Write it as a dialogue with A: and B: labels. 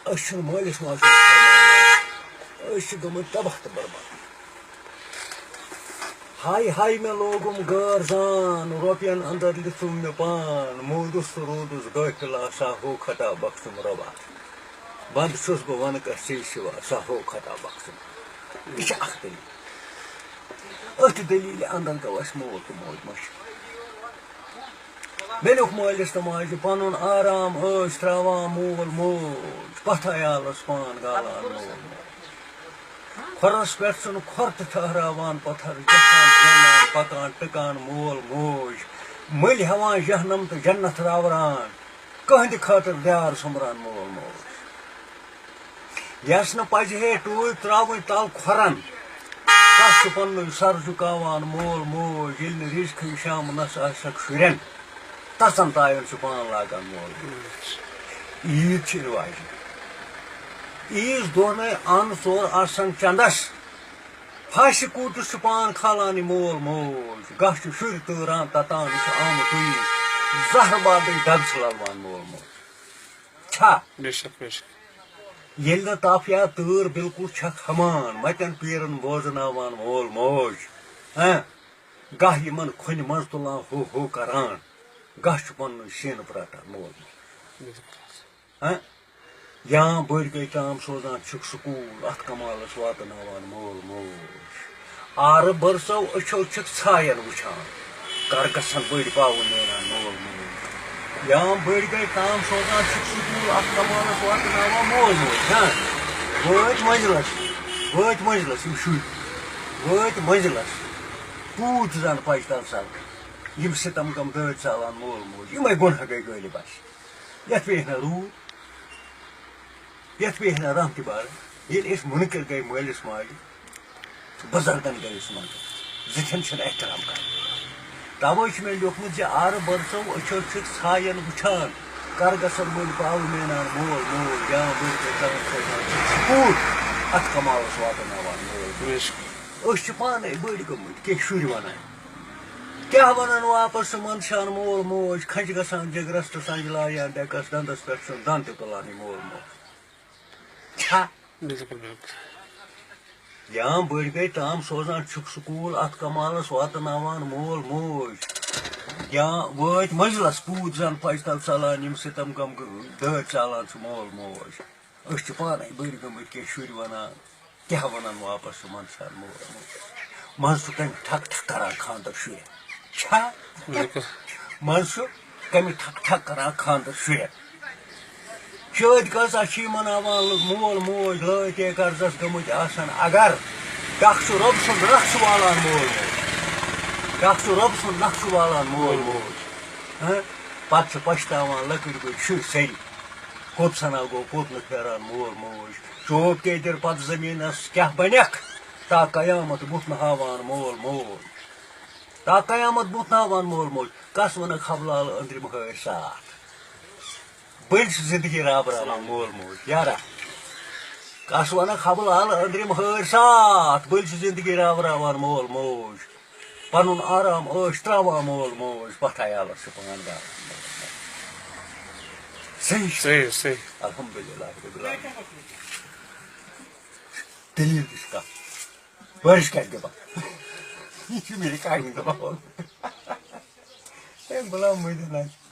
A: أشن malls Majid فرمان أش گمت تباہ تہ برباد ہائی ہائی میں لوگم غیر زان روپین اندر لِتھُم مےٚ پان موٗدُس تہٕ روٗدُس غٲفِل آسا ہو خطا بخشم رۄبا بنٛد چھُس بہٕ وَنہٕ کَسے شِوا سا ہو خطا بخشم یہِ چھِ اکھ دٔلیٖل أتھۍ دٔلیٖلہِ اندر گوٚو اَسہِ مول تہٕ موج مٔشِد مےٚ لیوٚکھ مٲلِس تہٕ ماجہِ پنُن آرام ٲسۍ تراوان مول موج پتھ عیالس پان گالان مول موج کھۄرس پٮ۪ٹھ چھُنہٕ کھۄر تہِ ٹھہراوان پتھر گژھان زینان پکان ٹٕکان مول موج مٔلۍ ہٮ۪وان جہنم تہٕ جنت راوران کٕہٕنٛدِ خٲطرٕ دیار سومبران مول موج یس نہٕ پزِ ہے ٹوٗپۍ تراوٕنۍ تل کھۄرن تس چھُ پننُے سر جُکاوان مول موج ییٚلہِ نہٕ رِزقٕے شامنس آسٮ۪کھ شُرٮ۪ن تژن تایَن چھُ پان لاگان مول موج عیٖد چھِ رِواجی عیٖذ دۄہنٕے اَن ژور آسان چندس پھاشہِ کوٗٹس چھُ پان کھالان یہِ مول موج گاہ چھُ شُرۍ تٲران تتان یہِ چھُ آمُت زہر بادٕے ڈبہٕ چھِ للوان مول موج چھا ییٚلہِ نہٕ تپھ یا تۭر بالکل چھکھ ہمان متٮ۪ن پیٖرن بوزناوان مول موج گاہ یِمن کھۄنہِ منٛز تُلان ہو ہو کران گاہ چھُ پننُے سیٖنہٕ پرٛٹان مول موج یا بٔڑۍ گٔے تام سوزان چھِکھ سکوٗل اتھ کمالس واتناوان مول موج آرٕ بٔرسو أچھو چھِکھ ژھاین وٕچھان کر گژھن بٔڑۍ پاوٕ نیران مول موج یا بٔڑۍ گٔے تام سوزان چھِکھ سکوٗل اتھ کمالس واتناوان مول موج وٲتۍ منزلس یِم شُرۍ وٲتۍ منزلس پوٗت زن پچہِ تل سل یِم سِتم گم دٲدۍ ژالان مول موج یِمے گۄناہ گٔے غٲلب اسہِ یتھ پیٚیہِ نہٕ روٗد یتھ پیٚیہِ نہٕ رحمتہِ بر ییٚلہِ أسۍ مُنکر گٔے مٲلِس ماجہِ بُزرگن گٔے أسۍ منٛدر زِٹھٮ۪ن چھِنہٕ احترام کران توے چھُ مےٚ لیوٚکھمُت زِ آرٕ برسو أچھو چھِکھ ژھاین وٕچھان کر گژھن بٔڑۍ پاوٕ مینان مول موج یا بٔڑۍ گٔے تام سوزان چھِکھ سکوٗل اتھ کمالس واتناوان مول موج أسۍ چھِ پانے بٔڑۍ گٔمٕتۍ کینٛہہ شُرۍ ونان کیٛاہ ونان واپس سُہ منٛدچھان مول موج کھنٛجہِ گژھان جگرس تہٕ سنجہِ لاریان ڈیکس دندس پٮ۪ٹھ چھُنہٕ دند تہِ تُلان یہِ مول موج چھا یا بٔڑۍ گٔے تام سوزان چھُکھ سکوٗل اتھ کمالس واتناوان مول موج یا وٲتۍ منزلس پوٗت زن پچہِ تل ژلان یِم سِتم گم دٲدۍ ژالان چھُ مول موج أسۍ چھِ پانے بٔڑۍ گٔمٕتۍ کینٛہہ شُرۍ ونان کیٛاہ ونان واپس سُہ منٛدچھان مول موج منٛزٕ چھُ کمہِ ٹھک ٹھک کران خانٛدر شُرٮ۪ن چھا منٛزٕ چھُ کمہِ ٹھک ٹھک کران خانٛدر شُرٮ۪ن شٲدۍ کۭژاہ چھِ مناوان مول موج لٲتے قرضس گٔمٕتۍ آسان اگر ڈکھ چھُ رۄبہٕ سُنٛد نکھ چھُ والان مول موج ڈکھ چھُ رۄبہٕ سُنٛد نکھ چھُ والان مول موج پتہٕ چھِ پچھتاوان لۄکٕٹۍ بٔڑۍ شُرۍ سٲری کوٚت سنا گوٚو کوٚت نہٕ پھیران مول موج چوب کے دِر پتہٕ زٔمیٖنس کیٛاہ بنیکھ تا قیامت بُتھ نہٕ ہاوان مول موج تا قیامت بُتھ نہٕ ہاوان مول موج کس ونکھ حبلال أنٛدرِم ہٲرۍ ساتھ بٔلۍ چھِ زندگی رابراوان مول موج یارا کس ونکھ حبلال أنٛدرِم ہٲرۍ ساتھ بٔلۍ چھِ زندگی راوراوان مول موج پنُن آرام ٲش تراوان مول موج پتھ عیالس چھُ پان گالان صحیح الحمدللہ دلیٖل تہِ چھِ کتھ بٲرِش کتہِ دِوان یہِ چھُ میٛانہِ کامہِ دپان ہے غلام محی الدیٖن